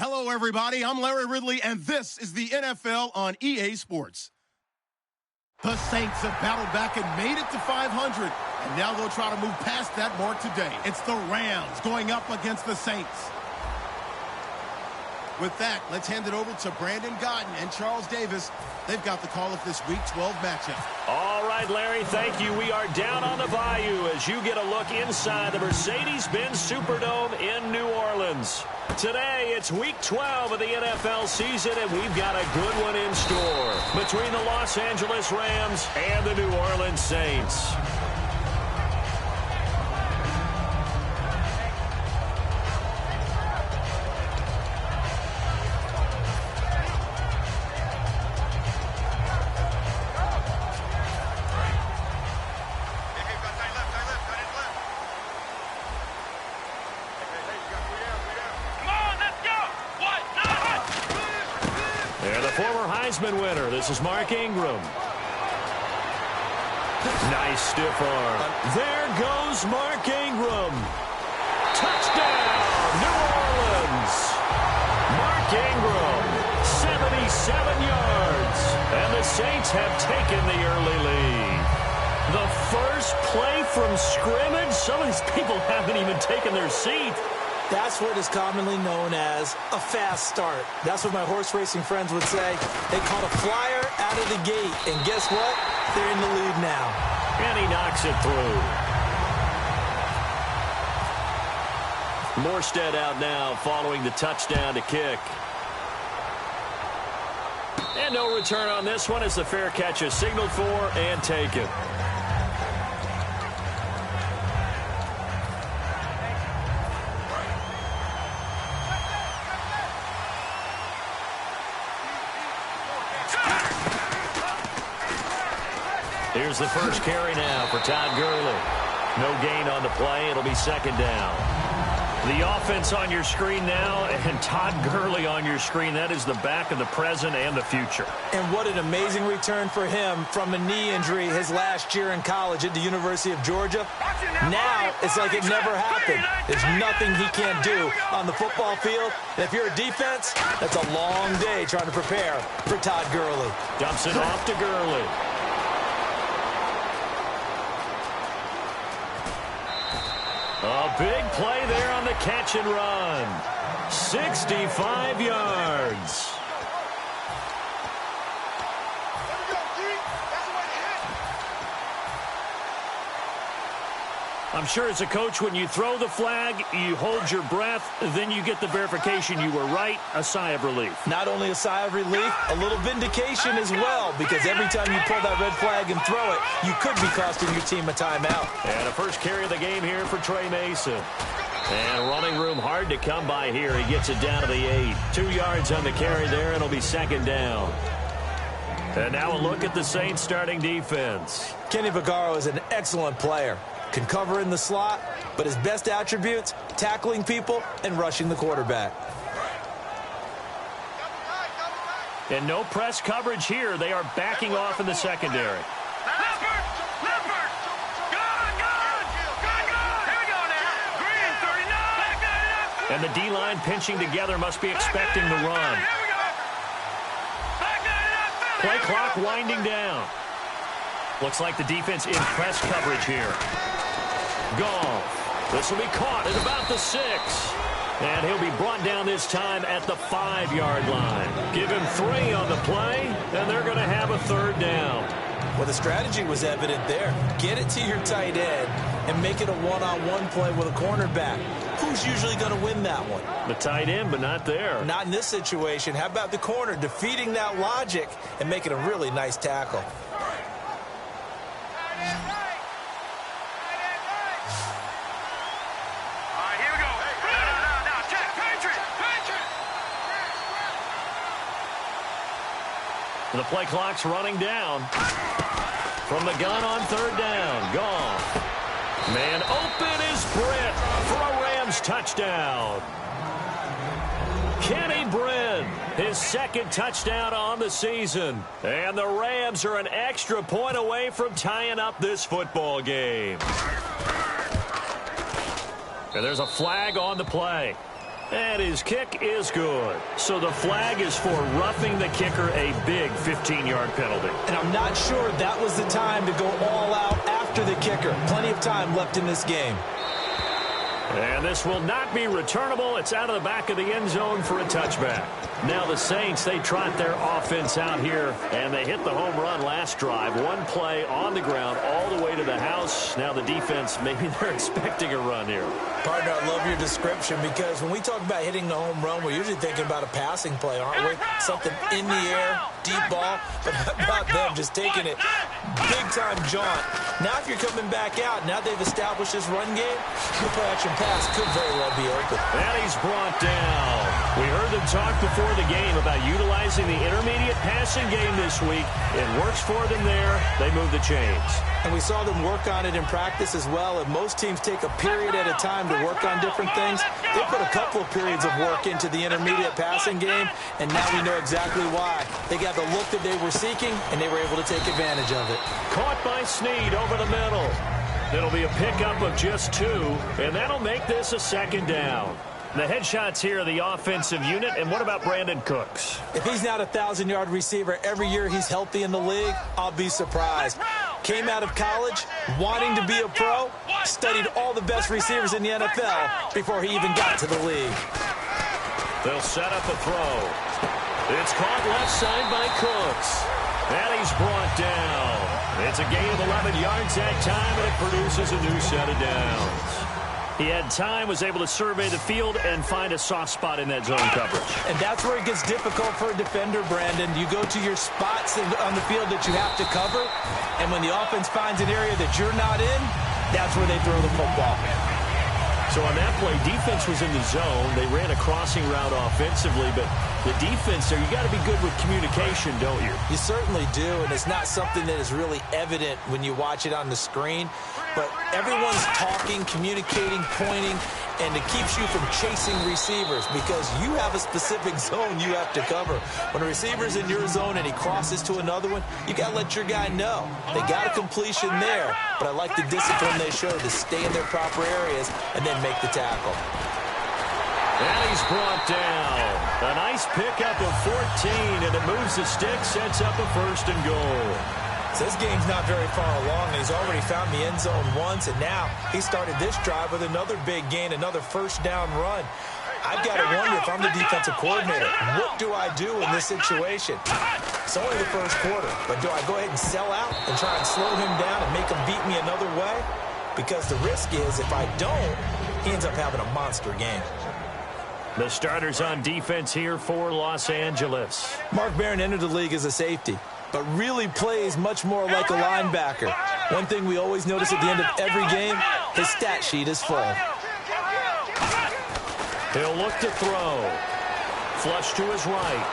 Hello, everybody. I'm Larry Ridley, and this is the NFL on EA Sports. The Saints have battled back and made it to 500, and now they'll try to move past that mark today. It's the Rams going up against the Saints. With that, let's hand it over to Brandon Godden and Charles Davis. They've got the call of this Week 12 matchup. All right, Larry, thank you. We are down on the Bayou as you get a look inside the Mercedes-Benz Superdome in New Orleans. Today, it's Week 12 of the NFL season, and we've got a good one in store between the Los Angeles Rams and the New Orleans Saints. Winner. This is Mark Ingram. Nice stiff arm. There goes Mark Ingram. Touchdown, New Orleans. Mark Ingram, 77 yards. And the Saints have taken the early lead. The first play from scrimmage. Some of these people haven't even taken their seat. That's what is commonly known as a fast start. That's what my horse racing friends would say. They caught a flyer out of the gate, and guess what? They're in the lead now. And he knocks it through. Morstead out now following the touchdown to kick. And no return on this one as the fair catch is signaled for and taken. Here's the first carry now for Todd Gurley. No gain on the play. It'll be second down. The offense on your screen now, and Todd Gurley on your screen. That is the back of the present and the future. And what an amazing return for him from a knee injury his last year in college at the University of Georgia. Now it's like it never happened. There's nothing he can't do on the football field. And if you're a defense, that's a long day trying to prepare for Todd Gurley. Dumps it off to Gurley. A big play there on the catch and run. 65 yards. I'm sure as a coach, when you throw the flag, you hold your breath, then you get the verification you were right, a sigh of relief. Not only a sigh of relief, a little vindication as well, because every time you pull that red flag and throw it, you could be costing your team a timeout. And a first carry of the game here for Trey Mason. And running room hard to come by here. He gets it down to the 8. 2 yards on the carry there, and it'll be second down. And now a look at the Saints starting defense. Kenny Vaccaro is an excellent player. Can cover in the slot, but his best attributes, tackling people and rushing the quarterback. And no press coverage here. They are backing off in the secondary. And the D-line pinching together must be expecting the run. Play clock winding down. Looks like the defense in press coverage here. Goff. This will be caught at about the 6. And he'll be brought down this time at the 5-yard line. Give him 3 on the play, and they're going to have a third down. Well, the strategy was evident there. Get it to your tight end and make it a one-on-one play with a cornerback. Who's usually going to win that one? The tight end, but not there. Not in this situation. How about the corner defeating that logic and making a really nice tackle? The play clock's running down. From the gun on third down. Goff. Man open is Britt for a Rams touchdown. Kenny Britt, his second touchdown on the season. And the Rams are an extra point away from tying up this football game. And there's a flag on the play. And his kick is good. So the flag is for roughing the kicker, a big 15-yard penalty. And I'm not sure that was the time to go all out after the kicker. Plenty of time left in this game. And this will not be returnable. It's out of the back of the end zone for a touchback. Now the Saints, they trot their offense out here, and they hit the home run last drive. One play on the ground all the way to the house. Now the defense, maybe they're expecting a run here. Partner, I love your description because when we talk about hitting the home run, we're usually thinking about a passing play, aren't we? Something in the air, deep ball, but how about them just taking it big-time jaunt. Now if you're coming back out, now they've established this run game, your play-action pass could very well be open. And he's brought down. We heard them talk before the game about utilizing the intermediate passing game this week. It works for them there. They move the chains. And we saw them work on it in practice as well. And most teams take a period at a time to work on different things. They put a couple of periods of work into the intermediate passing game, and now we know exactly why. They got the look that they were seeking, and they were able to take advantage of it. Caught by Snead over the middle. It'll be a pickup of just 2, and that'll make this a second down. The headshots here of the offensive unit, and what about Brandon Cooks? If he's not a 1,000-yard receiver every year he's healthy in the league, I'll be surprised. Came out of college wanting to be a pro, studied all the best receivers in the NFL before he even got to the league. They'll set up a throw. It's caught left side by Cooks. And he's brought down. It's a gain of 11 yards that time, and it produces a new set of downs. He had time, was able to survey the field and find a soft spot in that zone coverage. And that's where it gets difficult for a defender, Brandon. You go to your spots on the field that you have to cover, and when the offense finds an area that you're not in, that's where they throw the football. So on that play, defense was in the zone. They ran a crossing route offensively, but the defense there, you got to be good with communication, don't you? You certainly do, and it's not something that is really evident when you watch it on the screen. But everyone's talking, communicating, pointing, and it keeps you from chasing receivers because you have a specific zone you have to cover. When a receiver's in your zone and he crosses to another one, you got to let your guy know. They got a completion there, but I like the discipline they show to stay in their proper areas and then make the tackle. And he's brought down. A nice pickup of 14, and it moves the stick, sets up a 1st and goal. So this game's not very far along, and he's already found the end zone once, and now he started this drive with another big gain, another 1st down run. I've got to wonder if I'm the defensive coordinator, what do I do in this situation? It's only the 1st quarter, but do I go ahead and sell out and try and slow him down and make him beat me another way? Because the risk is if I don't, he ends up having a monster game. The starters on defense here for Los Angeles. Mark Barron entered the league as a safety, but really plays much more like a linebacker. One thing we always notice at the end of every game, his stat sheet is full. He'll look to throw. Flush to his right.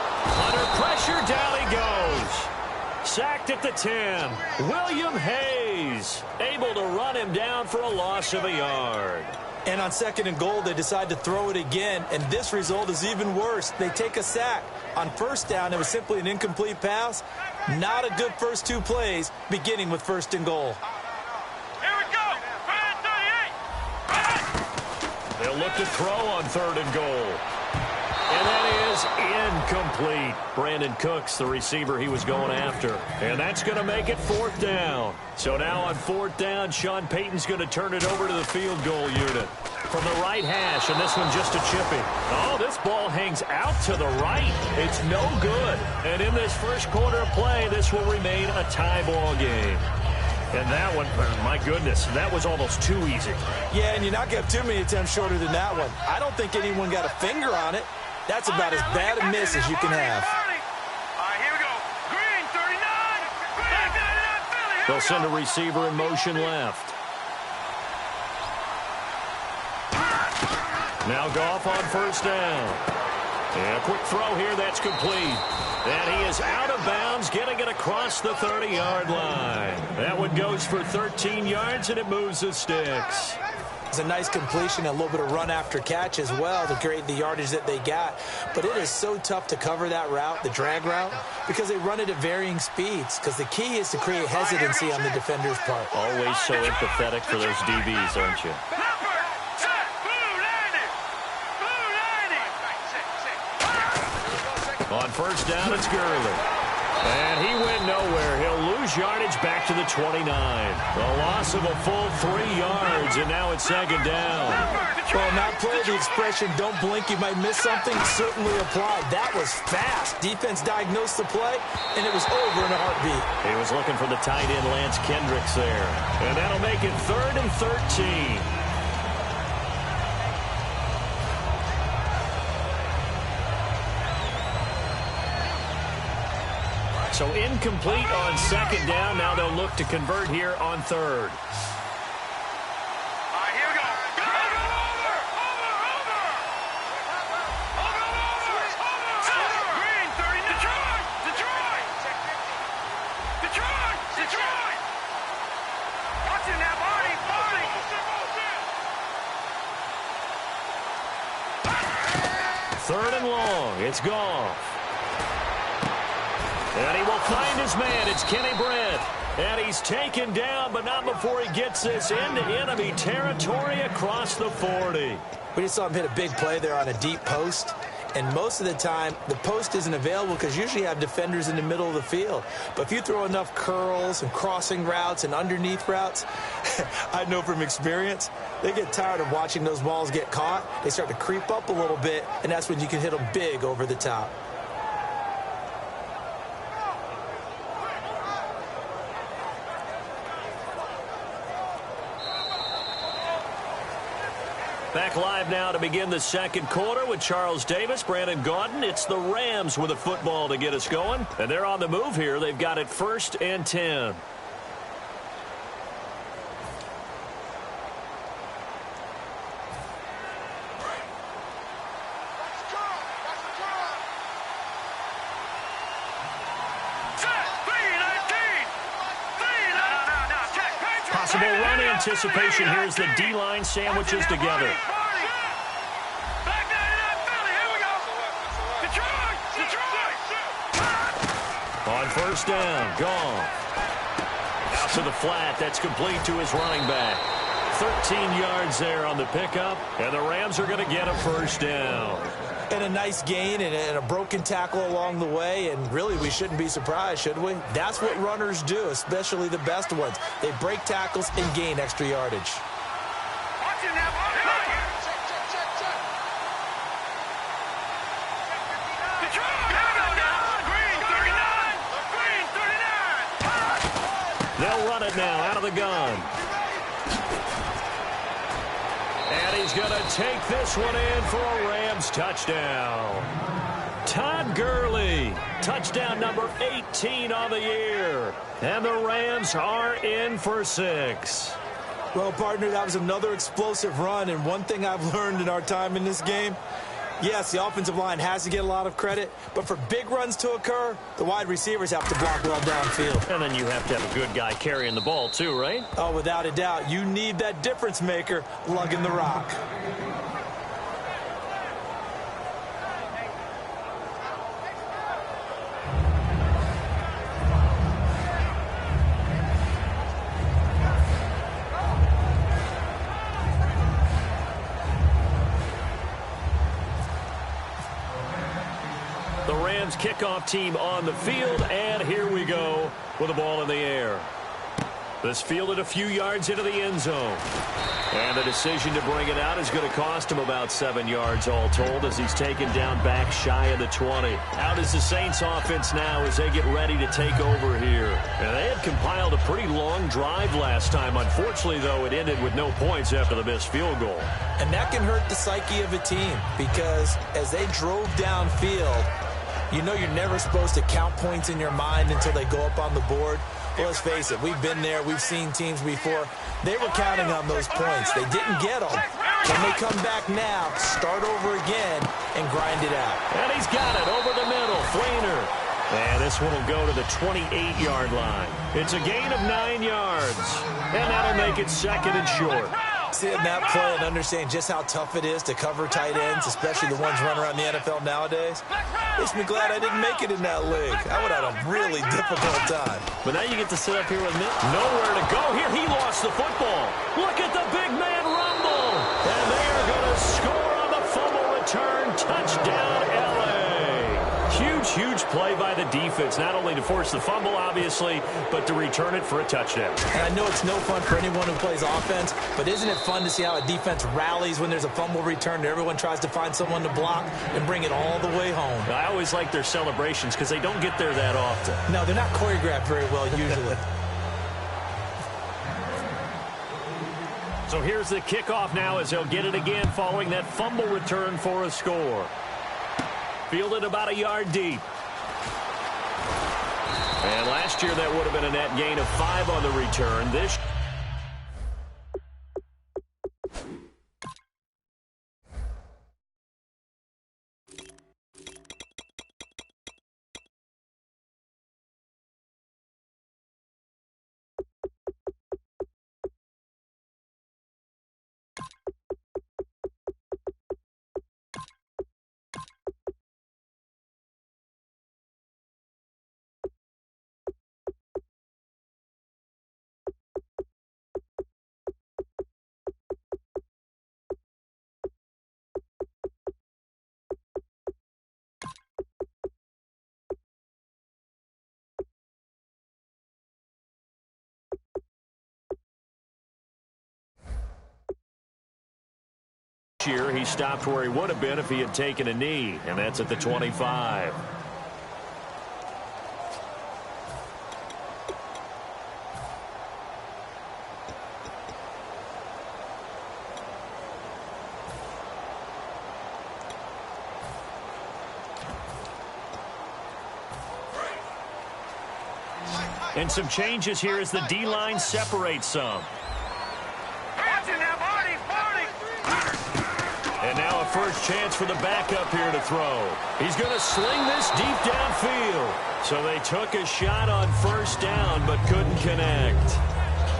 Under pressure, down he goes. Sacked at the 10. William Hayes able to run him down for a loss of a yard. And on 2nd and goal, they decide to throw it again, and this result is even worse. They take a sack. On 1st down, it was simply an incomplete pass. Not a good first 2 plays, beginning with 1st and goal. Here we go. 38. They'll look to throw on 3rd and goal. And that is incomplete. Brandon Cooks, the receiver he was going after. And that's going to make it 4th down. So now on 4th down, Sean Payton's going to turn it over to the field goal unit. From the right hash, and this one just a chipping. Oh, this ball hangs out to the right. It's no good. And in this 1st quarter of play, this will remain a tie ball game. And that one, my goodness, that was almost too easy. Yeah, and you're not going to have too many attempts shorter than that one. I don't think anyone got a finger on it. That's about as bad a miss as you can have. All right, here we go. Green, 39. They'll send a receiver in motion left. Now Goff on 1st down. And a quick throw here, that's complete. And he is out of bounds, getting it across the 30-yard line. That one goes for 13 yards, and it moves the sticks. It's a nice completion, a little bit of run after catch as well to create the yardage that they got. But it is so tough to cover that route, the drag route, because they run it at varying speeds. Because the key is to create hesitancy on the defender's part. Always so empathetic for those DBs, aren't you? Blue landing. On first down, it's Gurley. And he went nowhere. He'll lose yardage back to the 29. A loss of a full 3 yards, and now it's second down. Well, in that play, the expression, don't blink, you might miss something, certainly applied. That was fast. Defense diagnosed the play, and it was over in a heartbeat. He was looking for the tight end, Lance Kendricks, there. And that'll make it 3rd and 13. So incomplete on second down. Now they'll look to convert here on third. Here we go. Over. Green, 30. Detroit. Watching that body. Third and long. It's Goff. And he will find his man. It's Kenny Brent. And he's taken down, but not before he gets this into enemy territory across the 40. We just saw him hit a big play there on a deep post. And most of the time, the post isn't available because usually you have defenders in the middle of the field. But if you throw enough curls and crossing routes and underneath routes, I know from experience, they get tired of watching those balls get caught. They start to creep up a little bit, and that's when you can hit them big over the top. Back live now to begin the second quarter with Charles Davis, Brandon Gaudin. It's the Rams with a football to get us going. And they're on the move here. They've got it 1st and 10. Possible run anticipation. Here's the D-line sandwiches together. On first down, gone. Out to the flat. That's complete to his running back. 13 yards there on the pickup, and the Rams are going to get a first down. And a nice gain and a broken tackle along the way, and really we shouldn't be surprised, should we? That's what runners do, especially the best ones. They break tackles and gain extra yardage. They'll run it now out of the gun. And he's going to take this one in for a Rams touchdown. Todd Gurley, touchdown number 18 on the year. And the Rams are in for 6. Well, partner, that was another explosive run, and one thing I've learned in our time in this game, yes, the offensive line has to get a lot of credit, but for big runs to occur, the wide receivers have to block well downfield. And then you have to have a good guy carrying the ball too, right? Oh, without a doubt. You need that difference maker lugging the rock. The Rams kickoff team on the field, and here we go with the ball in the air. This fielded a few yards into the end zone. And the decision to bring it out is going to cost him about 7 yards all told as he's taken down back shy of the 20. Out is the Saints offense now as they get ready to take over here. And they had compiled a pretty long drive last time. Unfortunately, though, it ended with no points after the missed field goal. And that can hurt the psyche of a team because as they drove downfield, you know you're never supposed to count points in your mind until they go up on the board. Well, let's face it, we've been there. We've seen teams before. They were counting on those points. They didn't get them. Can they come back now, start over again, and grind it out? And he's got it over the middle. Fleener. And this one will go to the 28-yard line. It's a gain of 9 yards. And that'll make it second and short. Seeing that play and understanding just how tough it is to cover tight ends, especially the ones running around the NFL nowadays, makes me glad I didn't make it in that league. I would have had a really difficult time. But now you get to sit up here with me. Nowhere to go here. He lost the football. Look at the big man rumble. And they are going to score on the fumble return. Touchdown, L.A. Huge play by the defense, not only to force the fumble, obviously, but to return it for a touchdown. And I know it's no fun for anyone who plays offense, but isn't it fun to see how a defense rallies when there's a fumble return and everyone tries to find someone to block and bring it all the way home? I always like their celebrations because they don't get there that often. No, they're not choreographed very well usually. So here's the kickoff now as they'll get it again following that fumble return for a score. Fielded about a yard deep. And last year that would have been a net gain of 5 on the return. This year he stopped where he would have been if he had taken a knee, and that's at the 25. And some changes here as the D-line separates some. And now a first chance for the backup here to throw. He's going to sling this deep downfield. So they took a shot on first down but couldn't connect.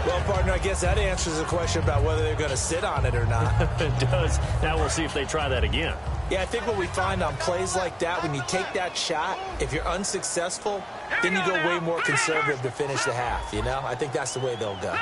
Well, partner, I guess that answers the question about whether they're going to sit on it or not. It does. Now we'll see if they try that again. Yeah, I think what we find on plays like that, when you take that shot, if you're unsuccessful, then you go way more conservative to finish the half, you know? I think that's the way they'll go.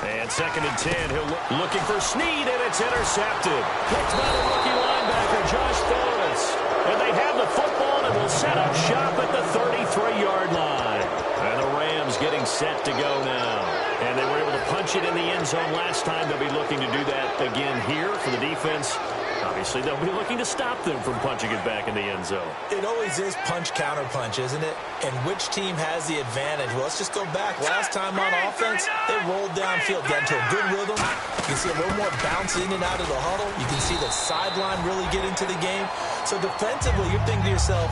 And 2nd and 10, he'll looking for Snead, and it's intercepted. Picked by the rookie linebacker, Josh Forrest. And they have the football and will set up shop at the 33-yard line. And the Rams getting set to go now. And they were able to punch it in the end zone last time. They'll be looking to do that again here for the defense. Obviously, they'll be looking to stop them from punching it back in the end zone. It always is punch-counter-punch, isn't it? And which team has the advantage? Well, let's just go back. Last time on offense, they rolled downfield, got into a good rhythm. You can see a little more bounce in and out of the huddle. You can see the sideline really get into the game. So defensively, you're thinking to yourself,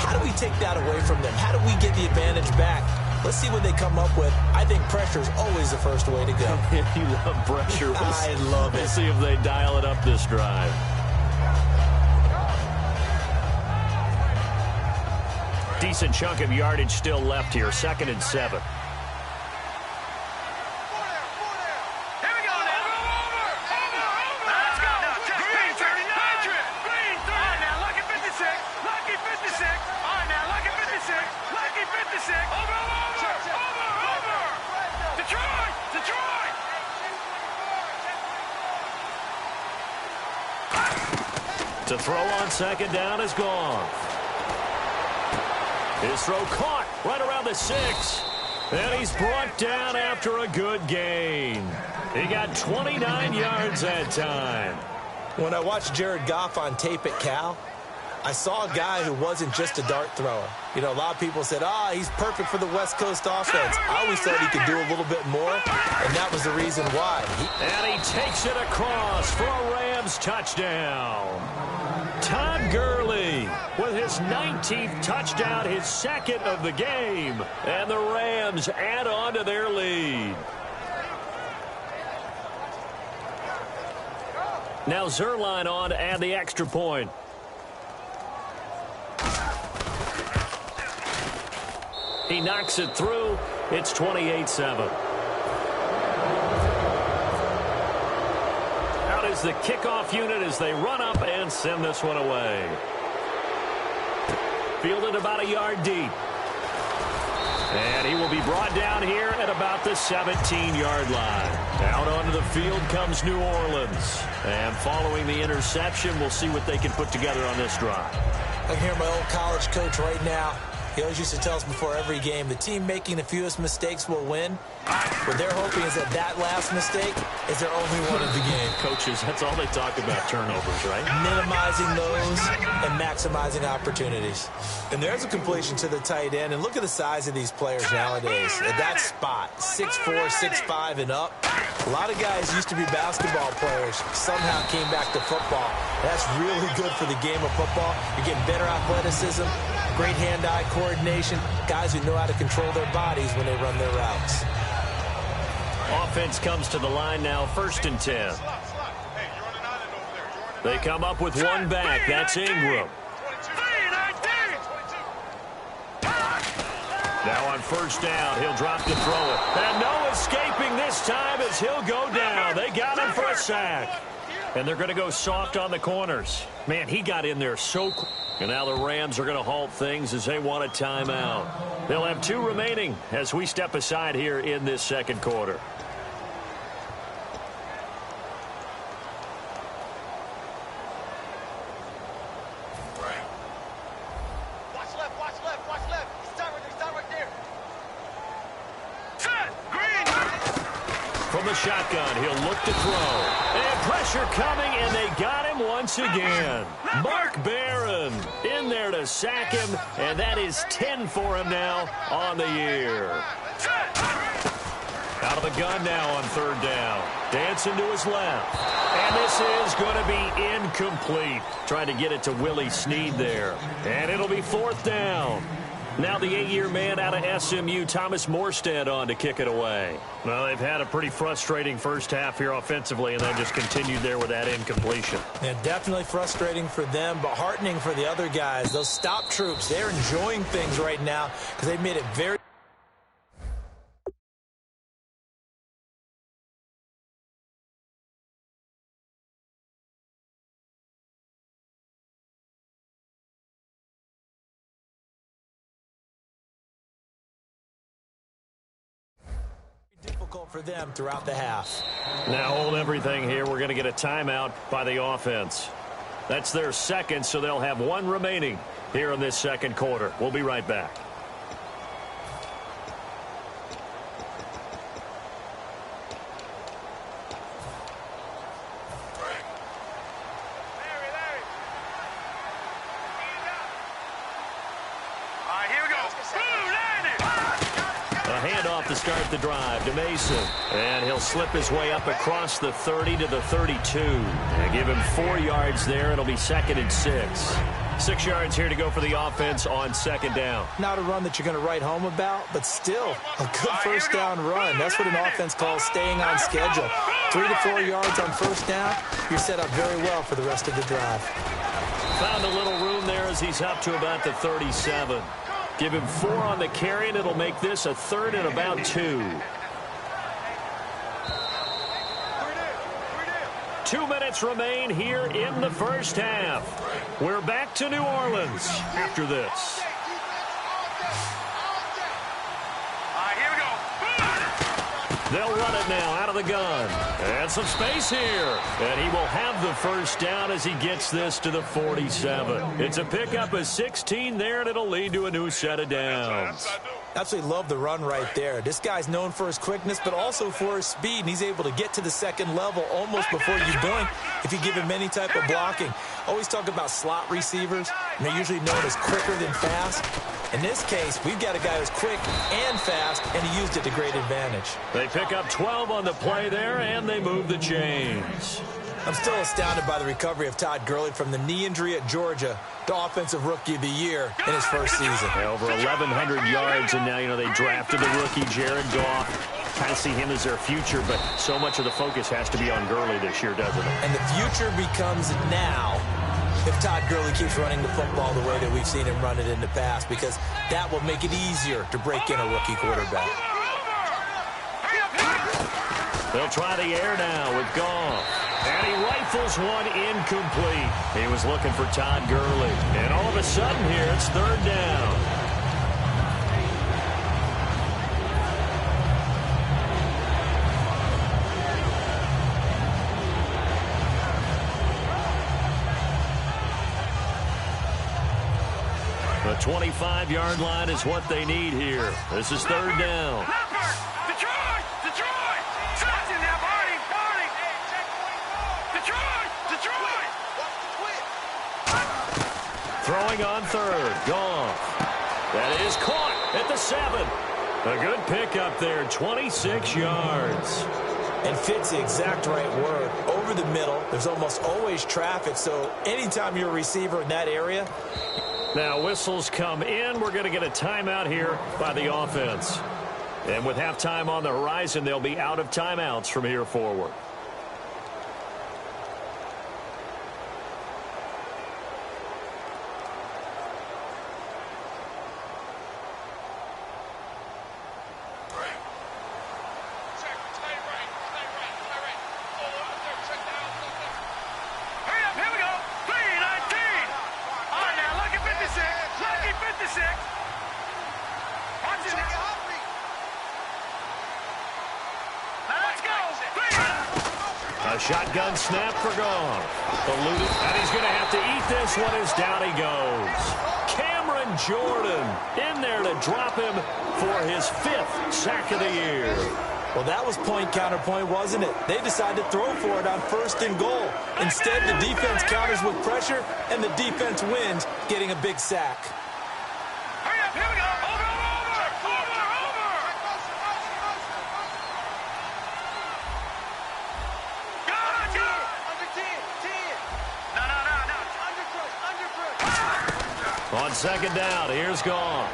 how do we take that away from them? How do we get the advantage back? Let's see what they come up with. I think pressure is always the first way to go. You love pressure. I love it. We'll see if they dial it up this drive. Decent chunk of yardage still left here. 2nd and 7. To throw on 2nd down is gone. His throw caught right around the 6. And he's brought down after a good gain. He got 29 yards that time. When I watched Jared Goff on tape at Cal, I saw a guy who wasn't just a dart thrower. You know, a lot of people said, he's perfect for the West Coast offense. I always thought he could do a little bit more, and that was the reason why. And he takes it across for a Rams touchdown. Todd Gurley with his 19th touchdown, his 2nd of the game. And the Rams add on to their lead. Now Zerline on to add the extra point. He knocks it through. It's 28-7. Out is the kickoff unit as they run up and send this one away. Fielded about a yard deep. And he will be brought down here at about the 17-yard line. Out onto the field comes New Orleans. And following the interception, we'll see what they can put together on this drive. I can hear my old college coach right now. He always used to tell us before every game, the team making the fewest mistakes will win. What they're hoping is that last mistake is their only one of the game. Coaches, that's all they talk about, turnovers, right? Minimizing those and maximizing opportunities. And there's a completion to the tight end. And look at the size of these players nowadays. At that spot, 6'4", 6'5", and up. A lot of guys used to be basketball players, somehow came back to football. That's really good for the game of football. You're getting better athleticism, great hand-eye coordination, guys who know how to control their bodies when they run their routes. Offense comes to the line now, 1st and 10. They come up with one back. That's Ingram. Now on 1st down, he'll drop to throw it. And no escaping this time as he'll go down. They got him for a sack. And they're going to go soft on the corners. Man, he got in there so quick. And now the Rams are going to halt things as they want a timeout. They'll have 2 remaining as we step aside here in this 2nd quarter. From the shotgun, he'll look to throw. And pressure coming, and they got him once again. Mark Barron in there to sack him, and that is 10 for him now on the year. Out of the gun now on 3rd down. Dancing to his left. And this is going to be incomplete. Trying to get it to Willie Snead there. And it'll be 4th down. Now the 8-year man out of SMU, Thomas Morstead, on to kick it away. Well, they've had a pretty frustrating first half here offensively, and then just continued there with that incompletion. Yeah, definitely frustrating for them, but heartening for the other guys. Those stop troops, they're enjoying things right now because they've made it very difficult for them throughout the half. Now hold everything here. We're going to get a timeout by the offense. That's their 2nd, so they'll have 1 remaining here in this 2nd quarter. We'll be right back. To start the drive to Mason. And he'll slip his way up across the 30 to the 32. And give him 4 yards there. It'll be 2nd and 6. 6 yards here to go for the offense on 2nd down. Not a run that you're going to write home about, but still a good 1st down run. That's what an offense calls staying on schedule. 3 to 4 yards on 1st down. You're set up very well for the rest of the drive. Found a little room there as he's up to about the 37. Give him 4 on the carry, and it'll make this a 3rd and about 2. 2 minutes remain here in the first half. We're back to New Orleans after this. Here we go. They'll run it now out of the gun. And some space here. And he will have the 1st down as he gets this to the 47. It's a pickup of 16 there, and it'll lead to a new set of downs. Absolutely love the run right there. This guy's known for his quickness, but also for his speed, and he's able to get to the 2nd level almost before you blink if you give him any type of blocking. Always talk about slot receivers, and they're usually known as quicker than fast. In this case, we've got a guy who's quick and fast, and he used it to great advantage. They pick up 12 on the play there, and they move the chains. I'm still astounded by the recovery of Todd Gurley from the knee injury at Georgia to Offensive Rookie of the Year in his first season. Yeah, over 1,100 yards, and now, they drafted the rookie, Jared Goff. Kind of see him as their future, but so much of the focus has to be on Gurley this year, doesn't it? And the future becomes now if Todd Gurley keeps running the football the way that we've seen him run it in the past, because that will make it easier to break in a rookie quarterback. They'll try the air now with Goff. And he rifles one incomplete. He was looking for Todd Gurley. And all of a sudden here, it's 3rd down. The 25-yard line is what they need here. This is third down. Detroit! Touching now, Barney! Detroit! Throwing on third. Goff. That is caught at the 7. A good pickup there, 26 yards. And fits the exact right word. Over the middle, there's almost always traffic, so anytime you're a receiver in that area. Now whistles come in. We're going to get a timeout here by the offense. And with halftime on the horizon, they'll be out of timeouts from here forward. A shotgun snap for Goff. Eluded, and he's going to have to eat this one as down he goes. Cameron Jordan in there to drop him for his 5th sack of the year. Well, that was point counterpoint, wasn't it? They decided to throw for it on 1st and goal. Instead, the defense counters with pressure, and the defense wins, getting a big sack. Hurry up, here we go. Over. On second down, here's Goff.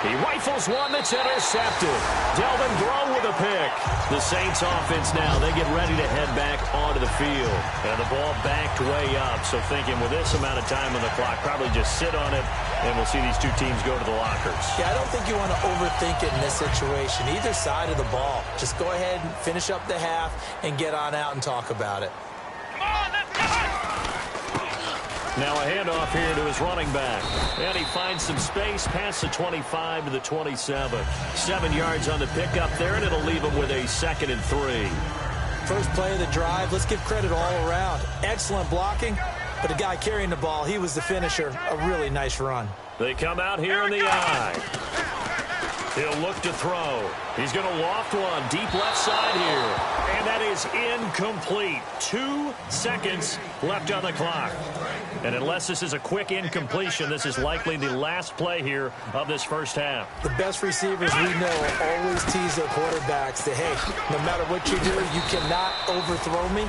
He rifles one that's intercepted. Delvin Breaux with a pick. The Saints offense now, they get ready to head back onto the field. And the ball backed way up, so thinking with this amount of time on the clock, probably just sit on it, and we'll see these two teams go to the lockers. Yeah, I don't think you want to overthink it in this situation. Either side of the ball. Just go ahead and finish up the half and get on out and talk about it. Come on, let's go! Now a handoff here to his running back. And he finds some space past the 25 to the 27. 7 yards on the pickup there, and it'll leave him with a 2nd and 3. First play of the drive, let's give credit all around. Excellent blocking, but the guy carrying the ball, he was the finisher. A really nice run. They come out here in the eye. He'll look to throw. He's going to loft one deep left side here. And that is incomplete. 2 seconds left on the clock. And unless this is a quick incompletion, this is likely the last play here of this first half. The best receivers we know always tease their quarterbacks that, hey, no matter what you do, you cannot overthrow me.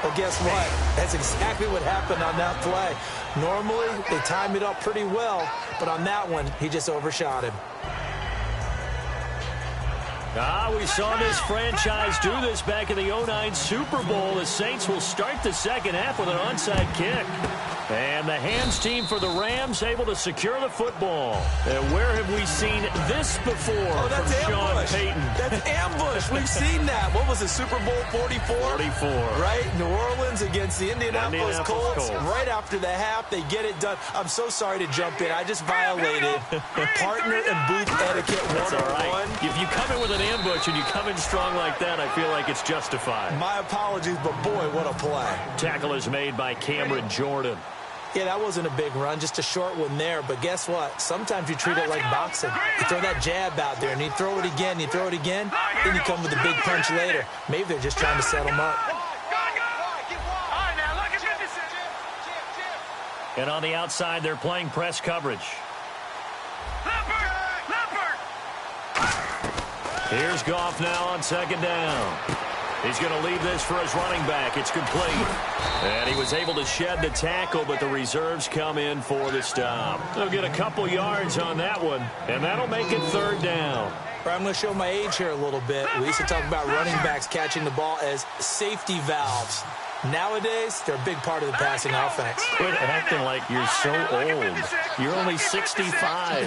Well, guess what? That's exactly what happened on that play. Normally, they time it up pretty well, but on that one, he just overshot him. We saw this franchise do this back in the 09 Super Bowl. The Saints will start the second half with an onside kick. And the hands team for the Rams able to secure the football. And where have we seen this before? Oh, that's from ambush. Sean Payton? That's ambush. We've seen that. What was it, Super Bowl 44? 44. Right? New Orleans against the Indianapolis Colts. Right after the half, they get it done. I'm so sorry to jump in. I just violated partner and booth etiquette 101. That's all right. If you come in with an ambush and you come in strong like that, I feel like it's justified. My apologies, but boy, what a play. Tackle is made by Cameron Jordan. Yeah, that wasn't a big run, just a short one there. But guess what? Sometimes you treat it like boxing. You throw that jab out there, and you throw it again, you throw it again, then you come with a big punch later. Maybe they're just trying to set them up. And on the outside, they're playing press coverage. Here's Goff now on second down. He's going to leave this for his running back. It's complete. And he was able to shed the tackle, but the reserves come in for the stop. They'll get a couple yards on that one, and that'll make it third down. I'm going to show my age here a little bit. We used to talk about running backs catching the ball as safety valves. Nowadays, they're a big part of the passing offense. Quit acting like you're so old. You're only 65.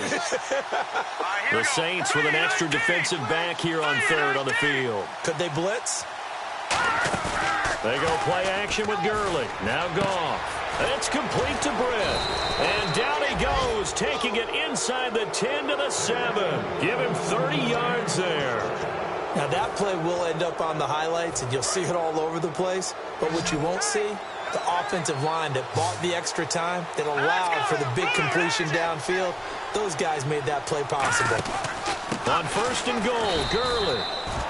The Saints with an extra defensive back here on third on the field. Could they blitz? They go play action with Gurley. Now Goff. It's complete to Britt. And down he goes, taking it inside the 10 to the 7. Give him 30 yards there. Now, that play will end up on the highlights, and you'll see it all over the place. But what you won't see, the offensive line that bought the extra time, that allowed for the big completion downfield, those guys made that play possible. On 1st and goal, Gurley.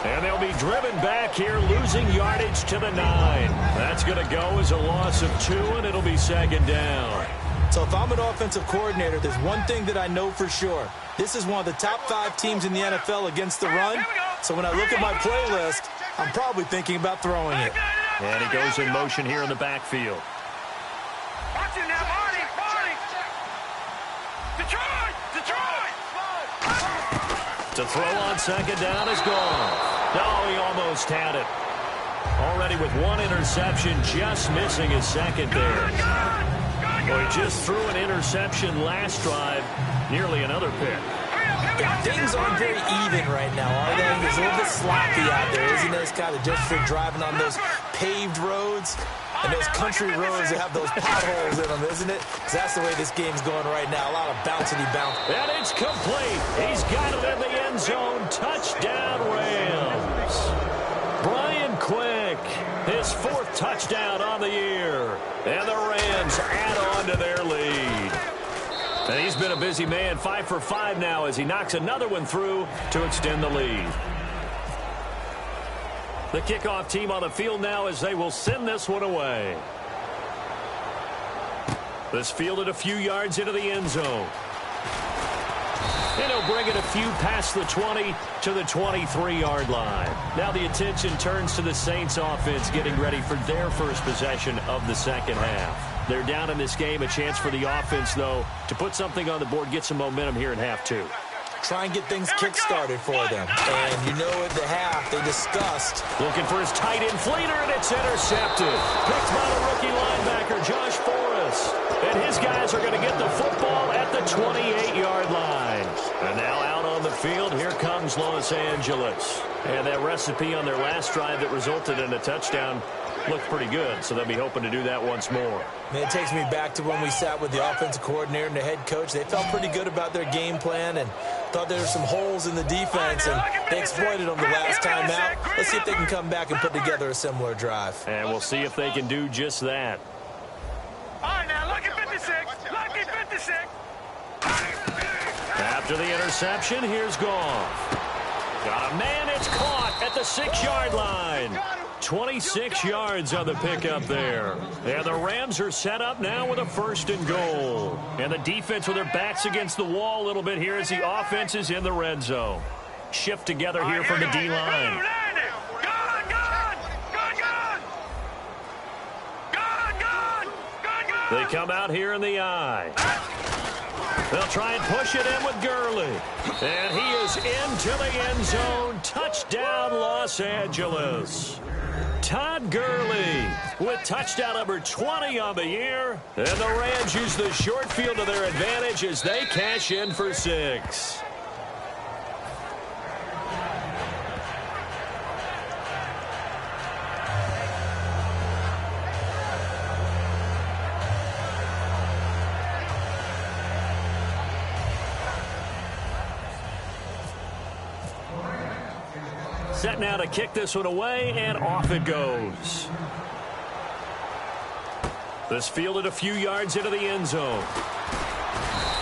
And they'll be driven back here, losing yardage to the 9. That's going to go as a loss of 2, and it'll be 2nd down. So if I'm an offensive coordinator, there's one thing that I know for sure. This is one of the top 5 teams in the NFL against the run. So when I look at my playlist, I'm probably thinking about throwing it. And he goes in motion here in the backfield. Watch it now, Barney, Barney. Detroit, Detroit. To throw on 2nd down is gone. No, he almost had it. Already with 1 interception, just missing his 2nd there. Well, he just threw an interception last drive, nearly another pick. Things aren't very even right now, are they? It's a little bit sloppy out there, isn't it? It's kind of just for driving on those paved roads and those country roads that have those potholes in them, isn't it? Because that's the way this game's going right now. A lot of bouncy bounce. And it's complete. He's got it in the end zone. Touchdown, Rams. Brian Quick, his 4th touchdown on the year. And the Rams add on to their lead. And he's been a busy man, 5 for 5 now as he knocks another one through to extend the lead. The kickoff team on the field now as they will send this one away. This fielded a few yards into the end zone. And he'll bring it a few past the 20 to the 23-yard line. Now the attention turns to the Saints offense getting ready for their first possession of the second half. They're down in this game. A chance for the offense, though, to put something on the board, get some momentum here in half 2. Try and get things kick-started for them. And you know at the half, they discussed. Looking for his tight end fleeter, and it's intercepted. Picked by the rookie linebacker, Josh Forrest. And his guys are going to get the football at the 28-yard line. And now out on the field, here comes Los Angeles. And that recipe on their last drive that resulted in a touchdown looked pretty good, so they'll be hoping to do that once more. Man, it takes me back to when we sat with the offensive coordinator and the head coach. They felt pretty good about their game plan and thought there were some holes in the defense, and they exploited them the last time out. Let's see if they can come back and put together a similar drive. And we'll see if they can do just that. All right, now, lucky 56. Lucky 56. After the interception, here's Goff. Got a man, it's caught at the 6-yard line. 26 yards on the pickup there. And the Rams are set up now with a 1st and goal. And the defense with their backs against the wall a little bit here as the offense is in the red zone. Shift together here from the D-line. They come out here in the eye. They'll try and push it in with Gurley. And he is into the end zone. Touchdown, Los Angeles. Todd Gurley with touchdown number 20 on the year. And the Rams use the short field to their advantage as they cash in for 6. Set now to kick this one away, and off it goes. This fielded a few yards into the end zone.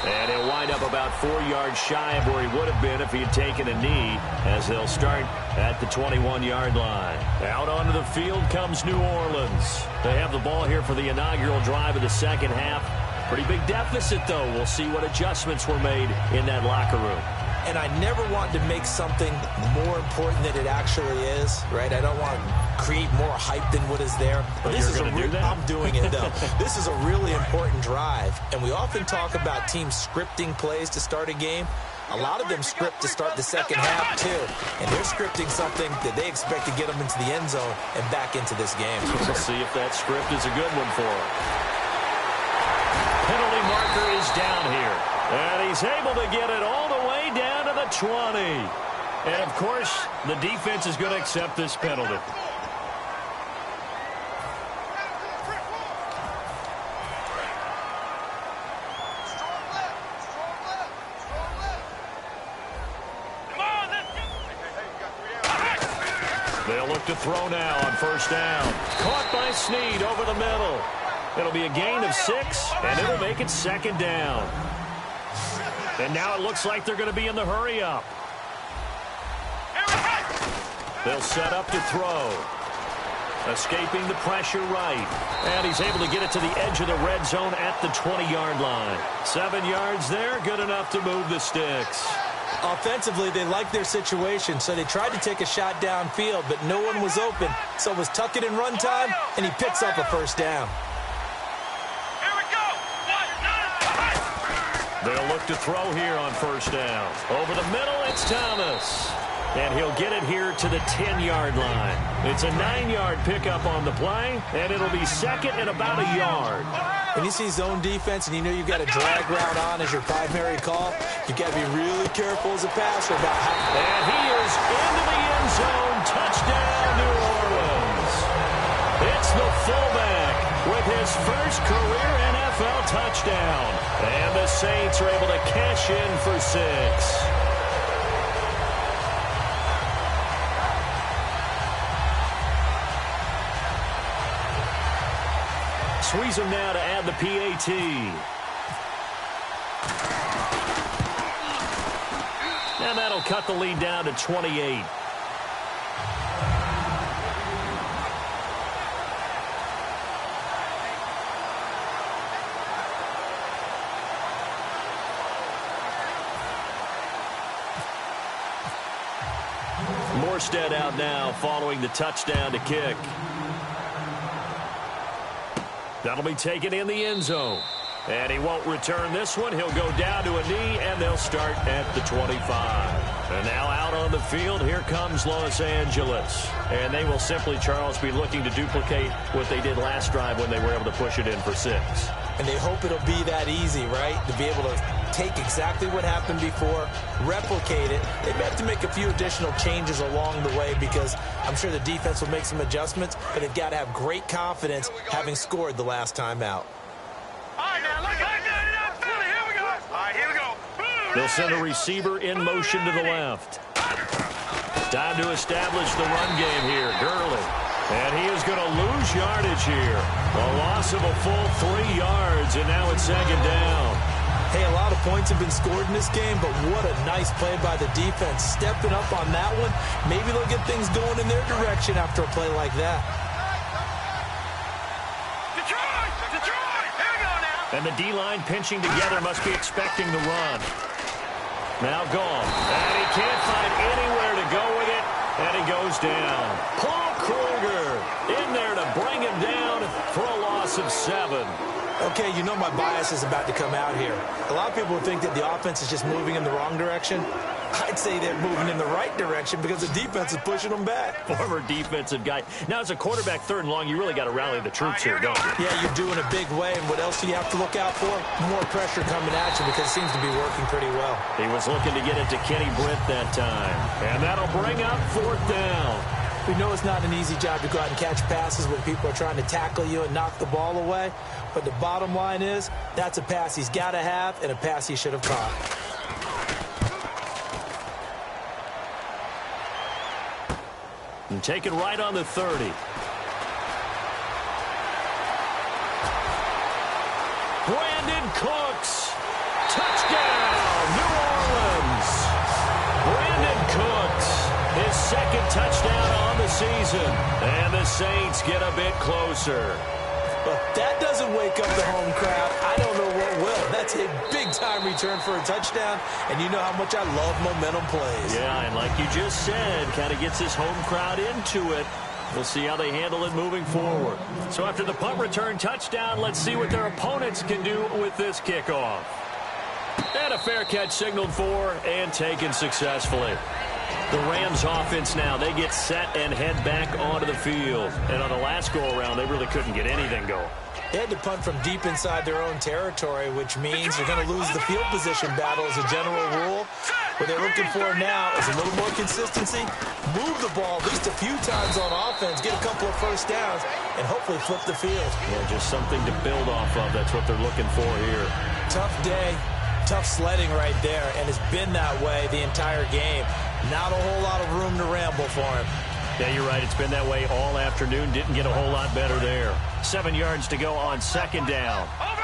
And he'll wind up about 4 yards shy of where he would have been if he had taken a knee, as they'll start at the 21-yard line. Out onto the field comes New Orleans. They have the ball here for the inaugural drive of the second half. Pretty big deficit, though. We'll see what adjustments were made in that locker room. And I never want to make something more important than it actually is, right? I don't want to create more hype than what is there. But this is I'm doing it, though. This is a really important drive. And we often talk about teams scripting plays to start a game. A lot of them script to start the second half, too. And they're scripting something that they expect to get them into the end zone and back into this game. We'll see if that script is a good one for them. Penalty marker is down here. And he's able to get it all the way down to the 20. And, of course, the defense is going to accept this penalty. to throw now on first down. Caught by Snead over the middle. It'll be a gain of 6, and it'll make it second down. And now it looks like they're going to be in the hurry-up. They'll set up to throw. Escaping the pressure right. And he's able to get it to the edge of the red zone at the 20-yard line. 7 yards there, good enough to move the sticks. Offensively, they liked their situation, so they tried to take a shot downfield, but no one was open. So it was tuck it in run time, and he picks up a first down. Here we go. They'll look to throw here on first down. Over the middle, it's Thomas. And he'll get it here to the 10-yard line. It's a 9-yard pickup on the play, and it'll be second and about a yard. When you see zone defense and you know you've got a drag route on as your primary call, you've got to be really careful as a passer about how... And he is into the end zone. Touchdown, New Orleans. It's the fullback with his first career NFL touchdown. And the Saints are able to cash in for 6. Squeeze him now to add the PAT. And that'll cut the lead down to 28. Morstead out now following the touchdown to kick. That'll be taken in the end zone. And he won't return this one. He'll go down to a knee, and they'll start at the 25. And now out on the field, here comes Los Angeles. And they will simply, Charles, be looking to duplicate what they did last drive when they were able to push it in for 6. And they hope it'll be that easy, right? To be able to take exactly what happened before, replicate it. They may have to make a few additional changes along the way because I'm sure the defense will make some adjustments, but they've got to have great confidence having scored the last time out. All right, now, look at that. Here we go. All right, here we go. They'll send a receiver in motion to the left. Time to establish the run game here. Gurley. And he is going to lose yardage here. A loss of a full 3 yards, and now it's second down. Hey, a lot of points have been scored in this game, but what a nice play by the defense. Stepping up on that one, maybe they'll get things going in their direction after a play like that. Detroit! Detroit! Here we go now. And the D-line pinching together must be expecting the run. Now gone. And he can't find anywhere to go with it, and he goes down. Paul Kruger in there to bring him down for a loss of 7. Okay, you know my bias is about to come out here. A lot of people would think that the offense is just moving in the wrong direction. I'd say they're moving in the right direction because the defense is pushing them back. Former defensive guy. Now, as a quarterback, 3rd and long, you really got to rally the troops here, don't you? Yeah, you're doing a big way, and what else do you have to look out for? More pressure coming at you because it seems to be working pretty well. He was looking to get it to Kenny Britt that time. And that'll bring up 4th down. We know it's not an easy job to go out and catch passes when people are trying to tackle you and knock the ball away. But the bottom line is, that's a pass he's got to have and a pass he should have caught. And take it right on the 30. Brandon Cooks. Touchdown, New Orleans. Brandon Cooks, his 2nd touchdown on the season. And the Saints get a bit closer. But that doesn't wake up the home crowd. I don't know what will. That's a big-time return for a touchdown, and you know how much I love momentum plays. Yeah, and like you just said, kind of gets this home crowd into it. We'll see how they handle it moving forward. So after the punt return touchdown, let's see what their opponents can do with this kickoff. And a fair catch signaled for and taken successfully. The Rams offense now, they get set and head back onto the field. And on the last go-around, they really couldn't get anything going. They had to punt from deep inside their own territory, which means you're going to lose the field position battle as a general rule. What they're looking for now is a little more consistency, move the ball at least a few times on offense, get a couple of first downs, and hopefully flip the field. Yeah, just something to build off of. That's what they're looking for here. Tough day, tough sledding right there, and it's been that way the entire game. Not a whole lot of room to ramble for him. Yeah, you're right. It's been that way all afternoon. Didn't get a whole lot better there. 7 yards to go on second down. Over! All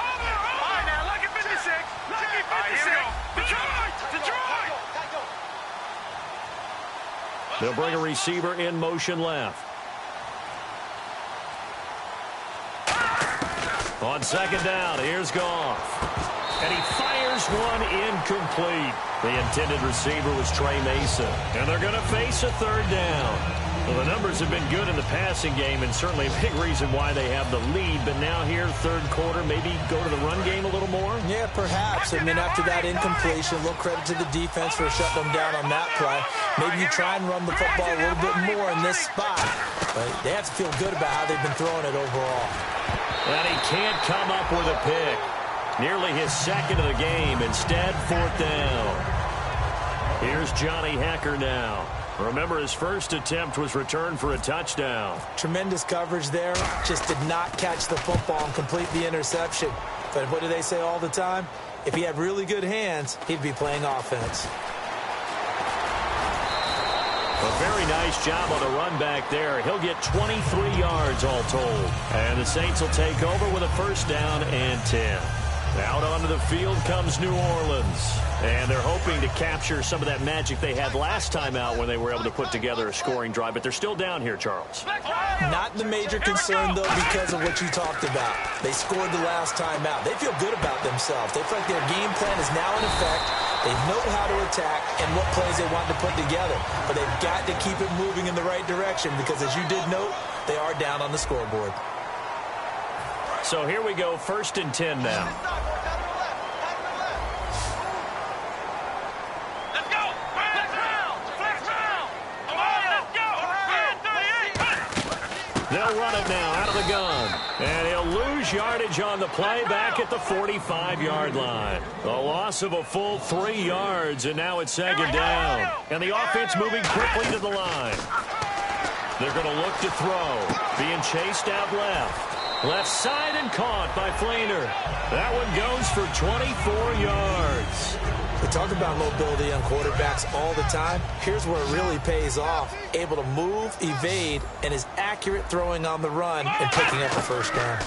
right, now, lucky 56. Lucky 56. Detroit! They'll bring a receiver in motion left. On second down, here's Goff. And he fires one incomplete. The intended receiver was Trey Mason. And they're going to face a third down. Well, the numbers have been good in the passing game, and certainly a big reason why they have the lead. But now here, third quarter, maybe go to the run game a little more? Yeah, perhaps. I mean, after that incompletion, a little credit to the defense for shutting them down on that play. Maybe you try and run the football a little bit more in this spot. But they have to feel good about how they've been throwing it overall. And he can't come up with a pick. Nearly his second of the game. Instead, fourth down. Here's Johnny Hecker now. Remember, his first attempt was returned for a touchdown. Tremendous coverage there. Just did not catch the football and complete the interception. But what do they say all the time? If he had really good hands, he'd be playing offense. A very nice job on the run back there. He'll get 23 yards all told. And the Saints will take over with a first down and 10. Out onto the field comes New Orleans. And they're hoping to capture some of that magic they had last time out when they were able to put together a scoring drive. But they're still down here, Charles. Not the major concern, though, because of what you talked about. They scored the last time out. They feel good about themselves. They feel like their game plan is now in effect. They know how to attack and what plays they want to put together. But they've got to keep it moving in the right direction because, as you did note, they are down on the scoreboard. So here we go, first and 10 now. Let's go! Flex round! Come on, let's go! They'll run it now out of the gun. And he'll lose yardage on the play back at the 45-yard line. A loss of a full 3 yards, and now it's second down. And the offense moving quickly to the line. They're going to look to throw. Being chased out left. Left side and caught by Flainer. That one goes for 24 yards. We talk about mobility on quarterbacks all the time. Here's where it really pays off. Able to move, evade, and is accurate throwing on the run and picking up a first down.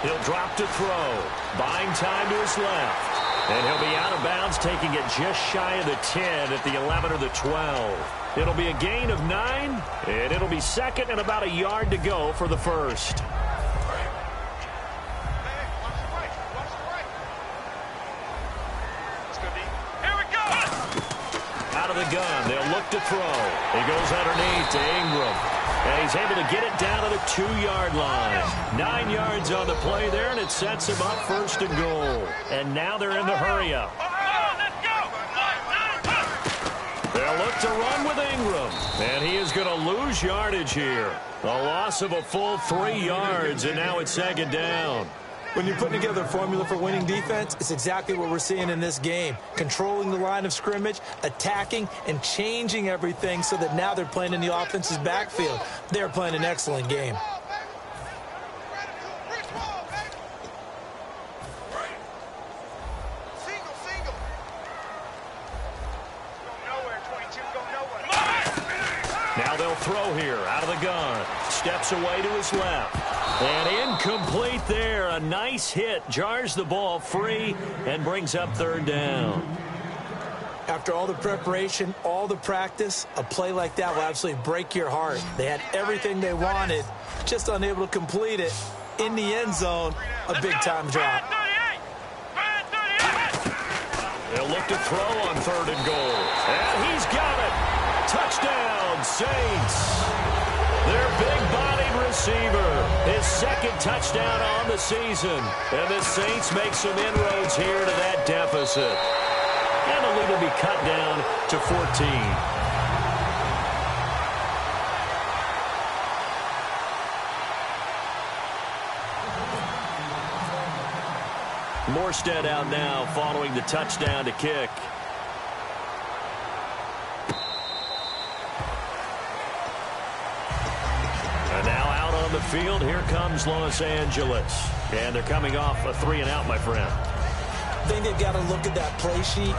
He'll drop to throw. Buying time to his left. And he'll be out of bounds, taking it just shy of the 10 at the 11 or the 12. It'll be a gain of 9, and it'll be second and about a yard to go for the first. The gun. They'll look to throw. He goes underneath to Ingram. And he's able to get it down to the 2-yard line. 9 yards on the play there, and it sets him up first and goal. And now they're in the hurry-up. They'll look to run with Ingram. And he is going to lose yardage here. A loss of a full 3 yards, and now it's second down. When you're putting together a formula for winning defense, it's exactly what we're seeing in this game. Controlling the line of scrimmage, attacking, and changing everything so that now they're playing in the offense's backfield. They're playing an excellent game. Now they'll throw here out of the gun. Steps away to his left. And incomplete there. A nice hit. Jars the ball free and brings up third down. After all the preparation, all the practice, a play like that will absolutely break your heart. They had everything they wanted, just unable to complete it. In the end zone, a big-time drop. They'll look to throw on third and goal. And he's got it. Touchdown, Saints. Their big-bodied receiver, his second touchdown on the season. And the Saints make some inroads here to that deficit. And the lead will be cut down to 14. Morstead out now following the touchdown to kick. And now out on the field, here comes Los Angeles. And they're coming off a 3-and-out, my friend. I think they've got to look at that play sheet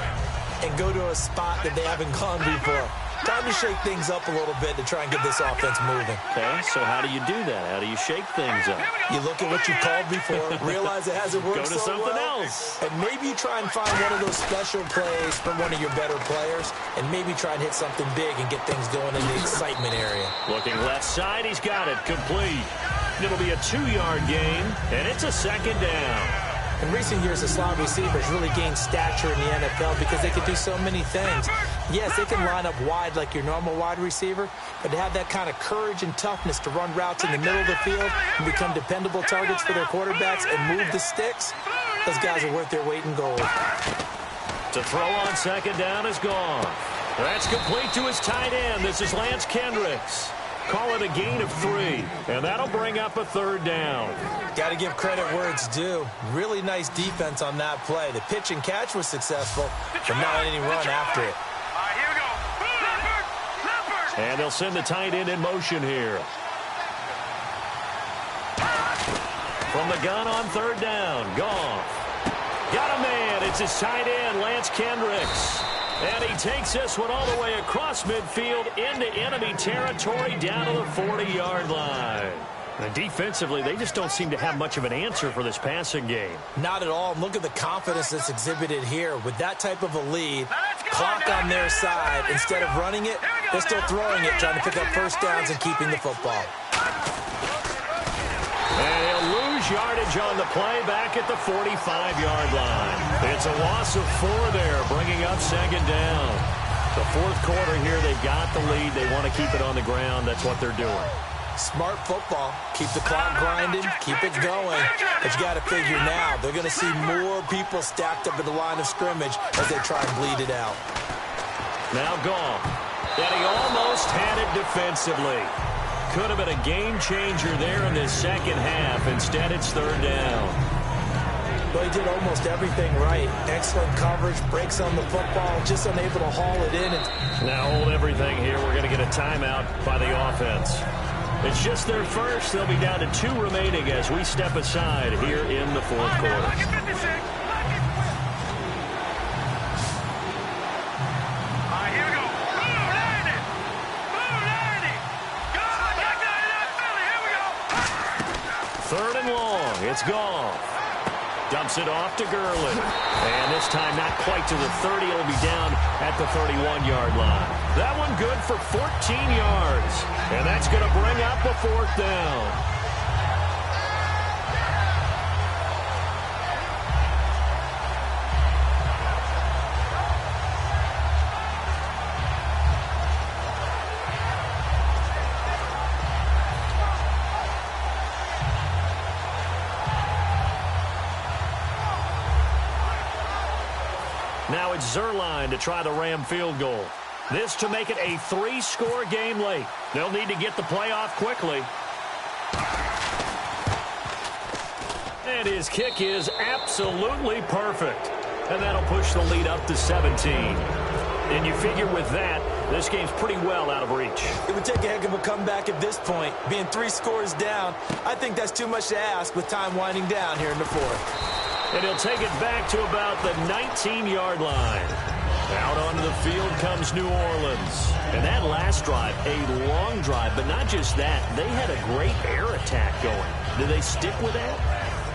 and go to a spot that they haven't gone before. Time to shake things up a little bit to try and get this offense moving. Okay, so how do you do that? How do you shake things up? You look at what you called before, realize it hasn't worked Go to so something well, else. and maybe you try and find one of those special plays from one of your better players, and maybe try and hit something big and get things going in the excitement area. Looking left side, he's got it. Complete. It'll be a 2-yard gain, and it's a second down. In recent years, the slot receivers really gained stature in the NFL because they can do so many things. Yes, they can line up wide like your normal wide receiver, but to have that kind of courage and toughness to run routes in the middle of the field and become dependable targets for their quarterbacks and move the sticks, those guys are worth their weight in gold. To throw on second down is gone. That's complete to his tight end. This is Lance Kendricks. Call it a gain of 3, and that'll bring up a third down. Got to give credit where it's due. Really nice defense on that play. The pitch and catch was successful, but not any run after it. All right, here we go. And they'll send the tight end in motion here. From the gun on third down, Goff. Got a man. It's his tight end, Lance Kendricks. And he takes this one all the way across midfield into enemy territory down to the 40-yard line. And defensively, they just don't seem to have much of an answer for this passing game. Not at all. Look at the confidence that's exhibited here. With that type of a lead, clock on their side, instead of running it, they're still throwing it, trying to pick up first downs and keeping the football. And he'll lose yardage on the play back at the 45-yard line. It's a loss of 4 there, bringing up second down. The fourth quarter here, they've got the lead. They want to keep it on the ground. That's what they're doing. Smart football. Keep the clock grinding, keep it going. But you got to figure now, they're going to see more people stacked up at the line of scrimmage as they try and bleed it out. Now Goff. And he almost had it defensively. Could have been a game changer there in this second half. Instead, it's third down. Well, he did almost everything right. Excellent coverage, breaks on the football, just unable to haul it in. Now hold everything here. We're going to get a timeout by the offense. It's just their first. They'll be down to 2 remaining as we step aside here in the fourth quarter. Third and long. It's Goff. Dumps it off to Gurley. And this time not quite to the 30. It'll be down at the 31-yard line. That one good for 14 yards. And that's going to bring up a fourth down. Now it's Zerline to try the Ram field goal. This to make it a 3-score game late. They'll need to get the play off quickly. And his kick is absolutely perfect. And that'll push the lead up to 17. And you figure with that, this game's pretty well out of reach. It would take a heck of a comeback at this point. Being 3 scores down, I think that's too much to ask with time winding down here in the fourth. And he'll take it back to about the 19-yard line. Out onto the field comes New Orleans. And that last drive, a long drive, but not just that. They had a great air attack going. Do they stick with that?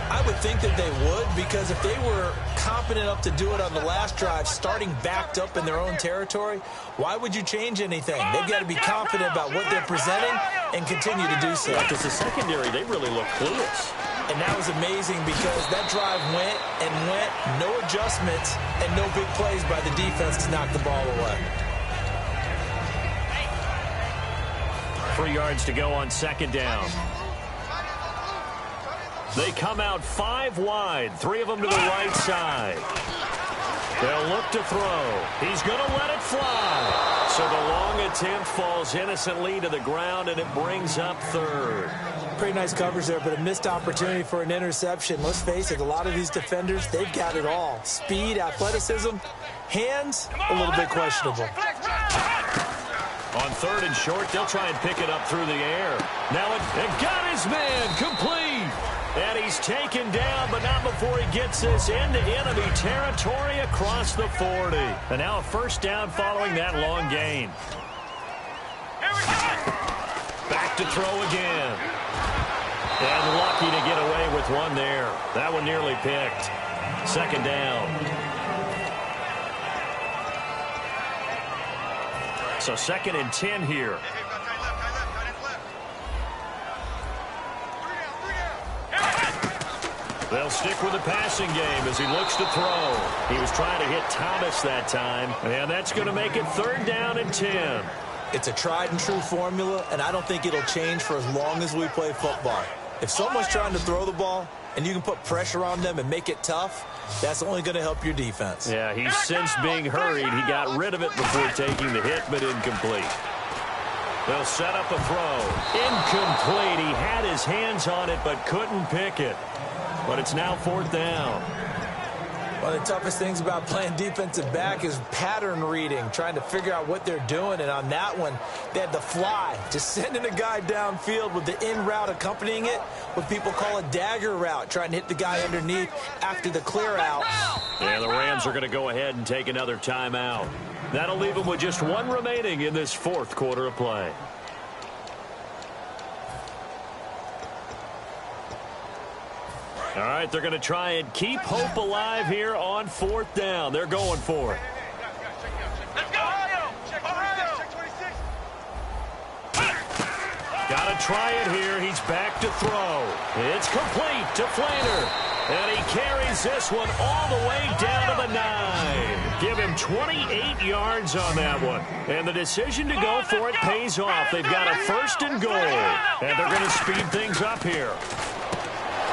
I would think that they would, because if they were competent enough to do it on the last drive, starting backed up in their own territory, why would you change anything? They've got to be confident about what they're presenting and continue to do so. Because the secondary, they really look clueless. And that was amazing because that drive went and went, no adjustments, and no big plays by the defense to knock the ball away. 3 yards to go on second down. They come out 5 wide, 3 of them to the right side. They'll look to throw. He's going to let it fly. So the long attempt falls innocently to the ground, and it brings up third. Pretty nice coverage there, but a missed opportunity for an interception. Let's face it, a lot of these defenders, they've got it all. Speed, athleticism, hands, a little bit questionable. On third and short, they'll try and pick it up through the air. Now it got his man complete. And he's taken down, but not before he gets this into enemy territory across the 40. And now a first down following that long gain. to throw again. And lucky to get away with one there. That one nearly picked. Second down. So 2nd and 10 here. They'll stick with the passing game as he looks to throw. He was trying to hit Thomas that time, and that's going to make it 3rd down and 10. It's a tried and true formula, and I don't think it'll change for as long as we play football. If someone's trying to throw the ball and you can put pressure on them and make it tough, that's only going to help your defense. Yeah, he's since being hurried. He got rid of it before taking the hit, but incomplete. They'll set up a throw. Incomplete. He had his hands on it but couldn't pick it. But it's now 4th down. One of the toughest things about playing defensive back is pattern reading, trying to figure out what they're doing. And on that one, they had the fly, just sending a guy downfield with the in route accompanying it, what people call a dagger route, trying to hit the guy underneath after the clear out. And the Rams are going to go ahead and take another timeout. That'll leave them with just one remaining in this 4th quarter of play. All right, they're going to try and keep hope alive here on 4th down. They're going for it. Let's go, Ohio! Got to try it here. He's back to throw. It's complete to Flainer. And he carries this one all the way down to the 9. Give him 28 yards on that one. And the decision to go for it pays off. They've got a 1st and goal. And they're going to speed things up here.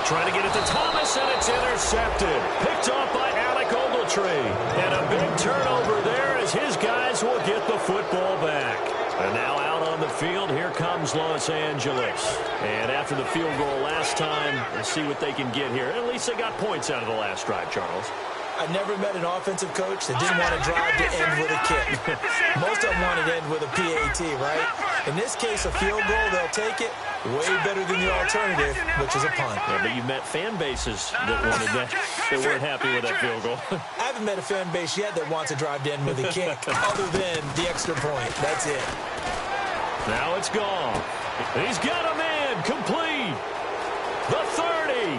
Trying to get it to Thomas, and it's intercepted. Picked off by Alec Ogletree. And a big turnover there as his guys will get the football back. And now out on the field, here comes Los Angeles. And after the field goal last time, let's see what they can get here. At least they got points out of the last drive, Charles. I never met an offensive coach that didn't want to drive to end with a kick. Most of them wanted to end with a PAT, right? In this case, a field goal, they'll take it. Way better than the alternative, which is a punt. Yeah, but you've met fan bases that wanted that, that weren't happy with that field goal. I haven't met a fan base yet that wants to drive to end with a kick, other than the extra point. That's it. Now it's gone. He's got a man complete. The 30.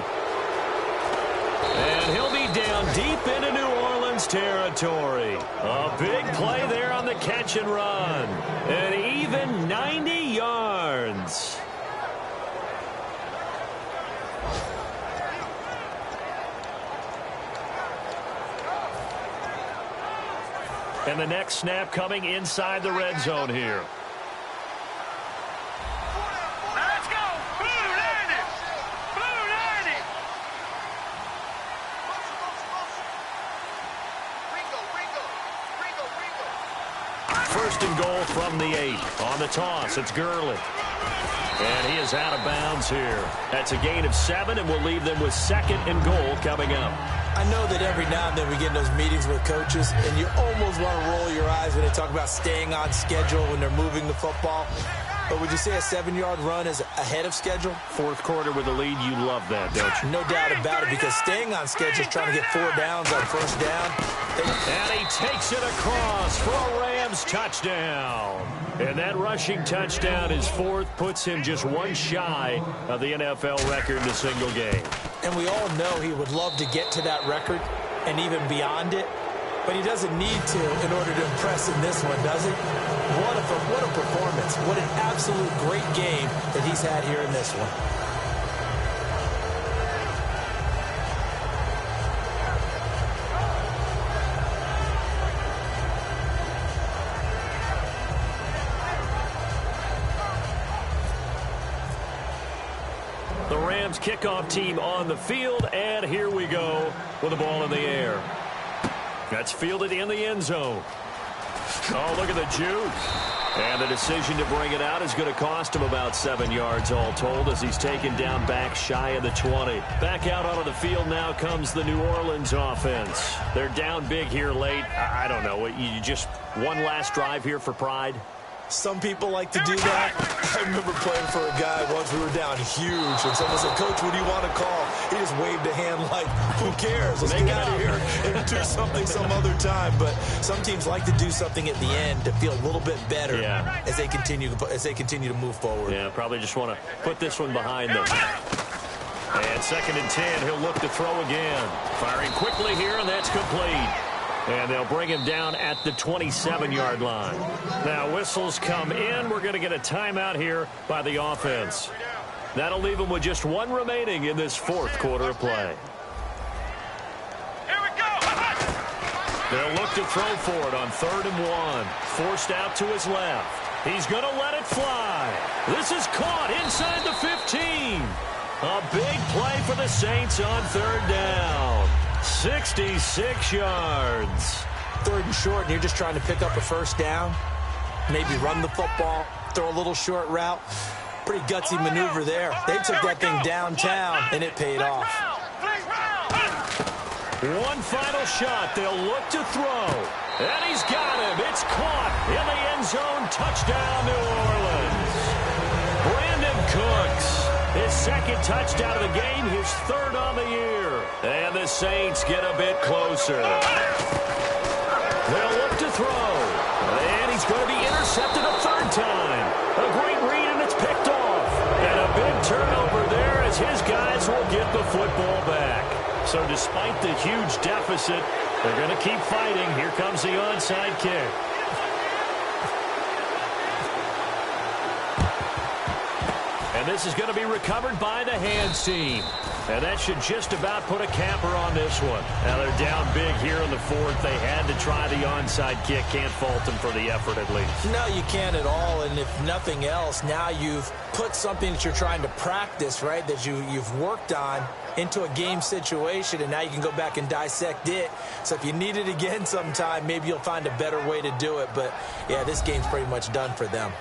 And he'll be down deep into New Orleans territory. A big play there on the catch and run. An even 90 yards. And the next snap coming inside the red zone here. Let's go! Blue 90! Blue 90! First and goal from the 8. On the toss, it's Gurley. And he is out of bounds here. That's a gain of 7, and we'll leave them with 2nd and goal coming up. I know that every now and then we get in those meetings with coaches, and you almost want to roll your eyes when they talk about staying on schedule when they're moving the football. But would you say a 7-yard run is ahead of schedule? 4th quarter with a lead, you love that, don't you? No doubt about it, because staying on schedule is trying to get 4 downs on 1st down. And he takes it across for a Rams touchdown. And that rushing touchdown is 4th, puts him just one shy of the NFL record in a single game. And we all know he would love to get to that record and even beyond it. But he doesn't need to in order to impress in this one, does he? What a performance. What an absolute great game that he's had here in this one. The Rams kickoff team on the field, and here we go with the ball in the air. That's fielded in the end zone. Oh, look at the juke. And the decision to bring it out is going to cost him about 7 yards all told as he's taken down back shy of the 20. Back out onto the field now comes the New Orleans offense. They're down big here late. I don't know. You just one last drive here for pride? Some people like to do that. I remember playing for a guy once. We were down huge, and someone said, "Coach, what do you want to call?" He just waved a hand like, who cares? Let's get out of here and do something some other time. But some teams like to do something at the end to feel a little bit better as they continue to move forward. Yeah, probably just want to put this one behind them. And 2nd and 10, he'll look to throw again. Firing quickly here, and that's complete. And they'll bring him down at the 27-yard line. Now, whistles come in. We're going to get a timeout here by the offense. That'll leave them with just one remaining in this 4th quarter of play. Here we go. They'll look to throw for it on 3rd and 1. Forced out to his left. He's going to let it fly. This is caught inside the 15. A big play for the Saints on 3rd down. 66 yards. 3rd and short, and you're just trying to pick up a 1st down. Maybe run the football, throw a little short route. Pretty gutsy maneuver there. They took that thing downtown, and it paid off. One final shot. They'll look to throw. And he's got him. It's caught in the end zone. Touchdown, New Orleans. Brandon Cooks. His 2nd touchdown of the game, his 3rd on the year. And the Saints get a bit closer. They'll look to throw. And he's going to be intercepted a 3rd time. A great read, and it's picked off. And a big turnover there as his guys will get the football back. So despite the huge deficit, they're going to keep fighting. Here comes the onside kick. And this is going to be recovered by the hands team. And that should just about put a capper on this one. Now they're down big here in the 4th. They had to try the onside kick. Can't fault them for the effort at least. No, you can't at all. And if nothing else, now you've put something that you're trying to practice, right, that you've worked on into a game situation, and now you can go back and dissect it. So if you need it again sometime, maybe you'll find a better way to do it. But, yeah, this game's pretty much done for them.